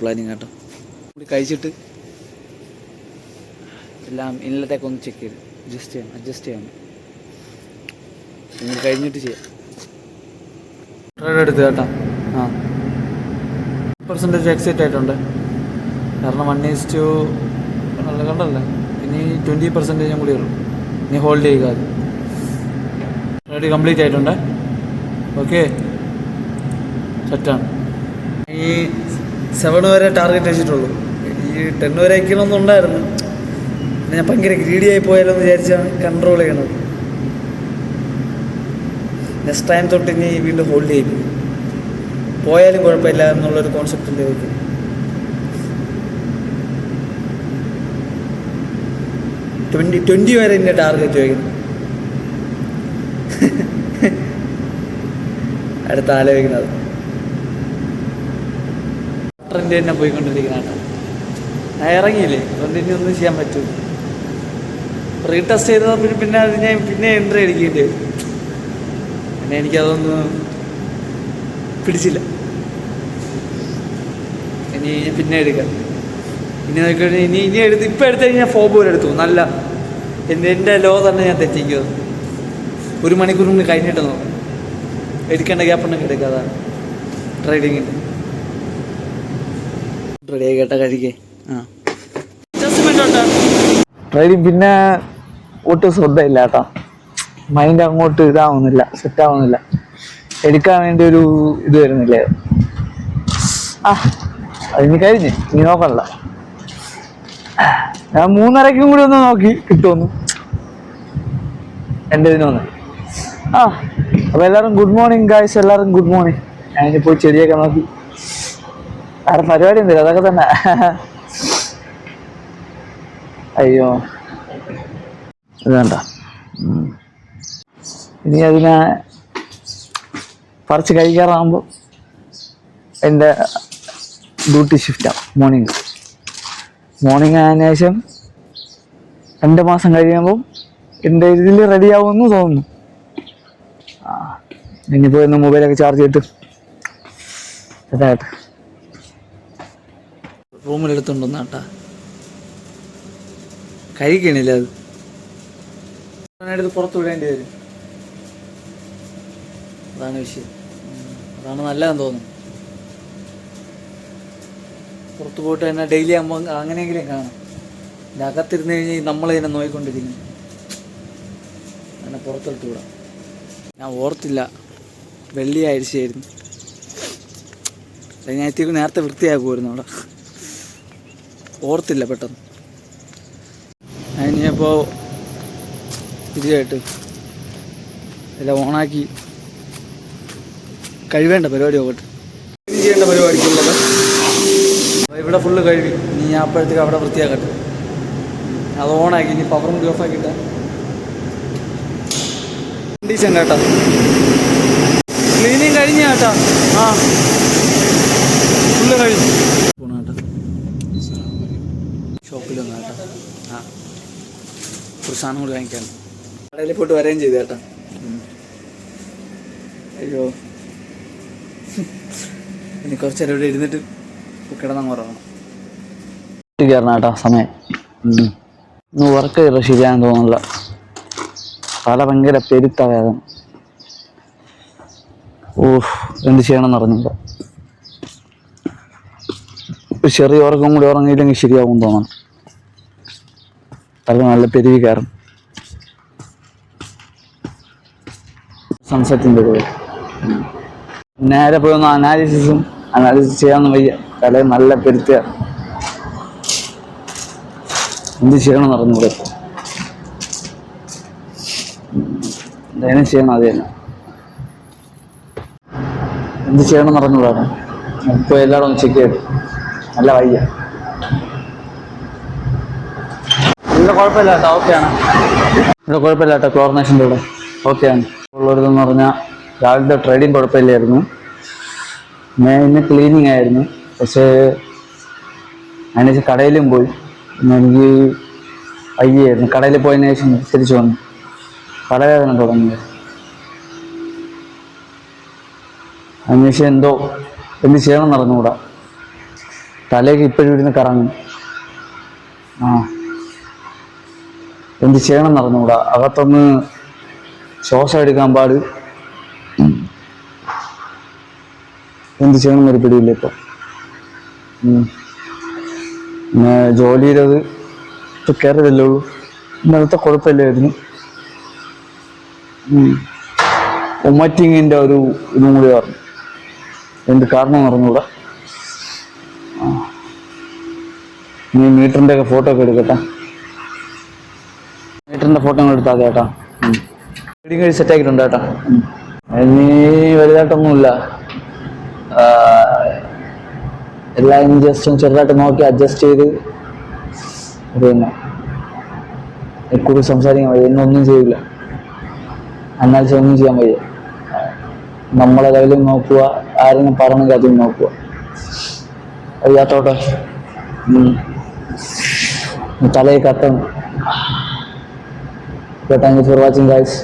Planning കേട്ടോ. കൂടി കഴിച്ചിട്ട് എല്ലാം ഇന്നലത്തേക്ക് ഒന്ന് ചെക്ക് ചെയ്ത് അഡ്ജസ്റ്റ് ചെയ്യാം. നിങ്ങൾ കഴിഞ്ഞിട്ട് ചെയ്യാം. എടുത്ത് കേട്ടോ. 100% എക്സൈറ്റ് ആയിട്ടുണ്ട്. കാരണം 1:2 കണ്ടല്ലേ. ഇനി 20% കൂടി ഉള്ളൂ. ഇനി ഹോൾഡ് ചെയ്യുക. അത് റെഡി കംപ്ലീറ്റ് ആയിട്ടുണ്ട്. ഓക്കെ, സെറ്റാണ്. ഈ 7 വരെ ടാർഗറ്റ് വെച്ചിട്ടുള്ളൂ. ഈ 10 വരെ അയക്കണമെന്നുണ്ടായിരുന്നു. ഞാൻ ഭയങ്കര ഗ്രീഡി ആയി പോയാലോ എന്ന് വിചാരിച്ചാണ് കൺട്രോൾ ചെയ്യണത്. നെക്സ്റ്റ് ടൈം തൊട്ട് ഇനി വീണ്ടും ഹോൾഡ് ചെയ്യും. പോയാലും കുഴപ്പമില്ല എന്നുള്ളൊരു കോൺസെപ്റ്റിൻ്റെ വെക്കും. ട്വൻറ്റി വരെ എൻ്റെ ടാർഗറ്റ് വയ്ക്കുന്നു. അടുത്ത ആലോചിക്കുന്നത് ട്രെൻഡ് തന്നെ പോയിക്കൊണ്ടിരിക്കുന്നതാണ്. ഞാൻ ഇറങ്ങിയില്ലേ, അതുകൊണ്ട് ഇനി ഒന്നും ചെയ്യാൻ പറ്റൂ. റീടെസ്റ്റ് ചെയ്തപ്പോൾ പിന്നെ അത് ഞാൻ എൻട്രി അടിക്കേണ്ടി വരും. പിന്നെ എനിക്കതൊന്നും പിടിച്ചില്ല. ഇനി പിന്നെ എടുക്കാം. ഇനി നോക്കിക്കഴിഞ്ഞാൽ ഇനി ഇപ്പം എടുത്തു കഴിഞ്ഞാൽ ഫോബ് പോലെ എടുത്തു. നല്ല എൻ്റെ ലോ തന്നെ ഞാൻ തെറ്റിക്കുന്നത്. 1 മണിക്കൂർ മുന്നേ കഴിഞ്ഞിട്ട് നോക്കും. എടുക്കേണ്ട ഗ്യാപ്പുണ്ടെങ്കിൽ എടുക്കുക. അതാണ് ട്രേഡിങ്ങിൻ്റെ. റെഡി ആയി കേട്ടാ കഴിക്കേ. ട്രേഡിങ് പിന്നെ ഒട്ടും ശ്രദ്ധയില്ല കേട്ടോ. മൈൻഡ് അങ്ങോട്ട് ഇതാവുന്നില്ല, സെറ്റാവുന്നില്ല. എടുക്കാൻ വേണ്ടി ഒരു ഇത് വരുന്നില്ലേ. അതിന് കഴിഞ്ഞ് ഇനി നോക്കണല്ല. ഞാൻ 3:30 കൂടി ഒന്ന് നോക്കി കിട്ടുമെന്ന് എൻ്റെ ഇതിനൊന്ന്. അപ്പോൾ എല്ലാവരും ഗുഡ് മോർണിംഗ് ഗായ്സ്. എല്ലാവരും ഗുഡ് മോർണിംഗ്. ഞാനിനി പോയി ചെടിയൊക്കെ നോക്കി. വേറെ പരിപാടി ഒന്നുമില്ല, അതൊക്കെ തന്നെ. അയ്യോ ഇത് വേണ്ട. ഇനി അതിനെ പറിച്ച് കഴിക്കാറാകുമ്പോൾ എൻ്റെ ഡ്യൂട്ടി ഷിഫ്റ്റാണ്. മോർണിംഗ് ആയതിനു ശേഷം 2 മാസം കഴിയുമ്പോൾ എൻ്റെ ഇതിൽ റെഡിയാവുമെന്ന് തോന്നുന്നു. ഇനിയിപ്പോൾ ഇന്ന് മൊബൈലൊക്കെ ചാർജ് ചെയ്തിട്ട് അതായിട്ട് റൂമിലെടുത്തുകൊണ്ടുവന്ന കേട്ടാ. കഴിക്കണില്ല. അത് എടുത്ത് പുറത്ത് വിടേണ്ടി വരും. അതാണ് വിഷയം. അതാണ് നല്ലതെന്ന് തോന്നുന്നു. പുറത്ത് പോയിട്ട് തന്നെ ഡെയിലി ആകുമ്പോൾ അങ്ങനെയെങ്കിലും കാണാം. ഇതിൻ്റെ അകത്തിരുന്ന് കഴിഞ്ഞാൽ നമ്മളതിനെ നോക്കിക്കൊണ്ടിരിക്കുന്നു. അങ്ങനെ പുറത്തിട്ട് വിടാം. ഞാൻ ഓർത്തില്ല വെള്ളിയാഴ്ചയായിരുന്നു. ഞാൻ എത്തിക്ക് നേരത്തെ വൃത്തിയാക്കുമായിരുന്നു അവിടെ. ഓർത്തില്ല പെട്ടെന്ന്. അതിനിപ്പോൾ ഇതിലായിട്ട് എല്ലാം ഓണാക്കി കഴിവേണ്ട പരിപാടി നോക്കട്ടെ. ഇത് ചെയ്യേണ്ട പരിപാടിക്കുള്ളത് ഇവിടെ ഫുള്ള് കഴുകി. ഇനി ഞാൻ അപ്പോഴത്തേക്ക് അവിടെ വൃത്തിയാക്കട്ടെ. അത് ഓണാക്കി ഇനി പവറും കൂടി ഓഫാക്കിയിട്ട് കണ്ടീഷൻ കേട്ടോ. ക്ലീനിങ് കഴിഞ്ഞ കേട്ടോ. ഫുള്ള് കഴിഞ്ഞു കേട്ടോ. ഷോപ്പിലൊന്നും കേട്ടോ. ഒരു സാധനം കൂടി വാങ്ങിക്കാൻ കടയിൽ പോയിട്ട് വരികയും ചെയ്തു കേട്ടോ. അയ്യോ, ഇനി കുറച്ച് നേരം ഇവിടെ ഇരുന്നിട്ട് കിടന്നങ്ങ് ഉറങ്ങണം. കയറണം കേട്ടോ. സമയം ഇന്ന് വർക്ക് ചെയ്തോ ശരിയാണെന്ന് തോന്നുന്നില്ല. തല ഭയങ്കര പെരുത്ത വേദന. എന്ത് ചെയ്യണമെന്ന് അറിഞ്ഞില്ല. ഒരു ചെറിയ ഉറക്കം കൂടി ഉറങ്ങിയില്ലെങ്കിൽ ശരിയാവും തോന്നണം. തല നല്ല പെരുവി കയറും. സൺസെറ്റിൻ്റെ പോയി നേരെ പോയി ഒന്ന് അനാലിസിസ് ചെയ്യാമെന്ന് വയ്യ. തല നല്ല പെരുത്ത. എന്ത് ചെയ്യണമെന്ന് അറിഞ്ഞൂടെ. എന്തായാലും ചെയ്യണം. അത് തന്നെ എന്ത് ചെയ്യണമെന്ന് അറിഞ്ഞൂടാണ്. ഇപ്പോൾ എല്ലാവരും ഒന്ന് ചെക്ക് ചെയ്തു. നല്ല വയ്യ. ഇവിടെ കുഴപ്പമില്ല കേട്ടോ. ഓക്കെയാണ്. ഇവിടെ കുഴപ്പമില്ല കേട്ടോ. ക്ലോറിനേഷൻ്റെ ഇവിടെ ഓക്കെയാണ്. ഉള്ളൊരിതെന്ന് പറഞ്ഞാൽ രാവിലത്തെ ട്രേഡിങ് കുഴപ്പമില്ലായിരുന്നു. ഇന്ന് ക്ലീനിങ് ആയിരുന്നു. പക്ഷേ അതിന് കടയിലും പോയി. പിന്നെ എനിക്ക് വയ്യായിരുന്നു. കടയിൽ പോയതിനു ശേഷം തിരിച്ചു വന്നു. തലവേദന തുടങ്ങിയത്. അതിനുശേഷം എന്ത് ചെയ്യണമെന്ന് അറിഞ്ഞുകൂടാ. തലയൊക്കെ ഇപ്പോഴും ഇരുന്ന് കറങ്ങും. ആ എന്ത് ചെയ്യണം എന്നറിഞ്ഞൂടാ. അകത്തൊന്ന് ശ്വാസം എടുക്കാൻ പാട്. എന്ത് ചെയ്യണം എന്നൊരു പിടിയില്ല ഇപ്പം. പിന്നെ ജോലി ചെയ്തത് ഇപ്പം കയറിയതല്ലേ ഉള്ളൂ. ഇന്നലത്തെ കുഴപ്പമില്ലായിരുന്നു. വൊമിറ്റിങ്ങിൻ്റെ ഒരു ഇതും കൂടി പറഞ്ഞു. എന്ത് കാരണം പറഞ്ഞൂടാ. നീ മീറ്ററിൻ്റെ ഒക്കെ ഫോട്ടോ ഒക്കെ എടുക്കട്ടെ. മീറ്ററിൻ്റെ ഫോട്ടോ നിങ്ങൾ എടുത്താൽ ചേട്ടാ. റീഡിങ് കഴിച്ച് സെറ്റാക്കിയിട്ടുണ്ട് ചേട്ടാ. ഇനി വലുതായിട്ടൊന്നുമില്ല. എല്ലാം ജസ്റ്റ് ചെറുതായിട്ട് നോക്കി അഡ്ജസ്റ്റ് ചെയ്ത് പിന്നെ കൂടുതൽ സംസാരിക്കാൻ വയ്യ. എന്നൊന്നും ചെയ്യില്ല. അന്നാഴ്ച ഒന്നും ചെയ്യാൻ വയ്യ. നമ്മളെ കയ്യിലും നോക്കുക, ആരെങ്കിലും പറഞ്ഞെങ്കിൽ അതും നോക്കുക. വയ്യാത്തോട്ടെ തലയിൽ കത്തണം. Thank you for watching guys.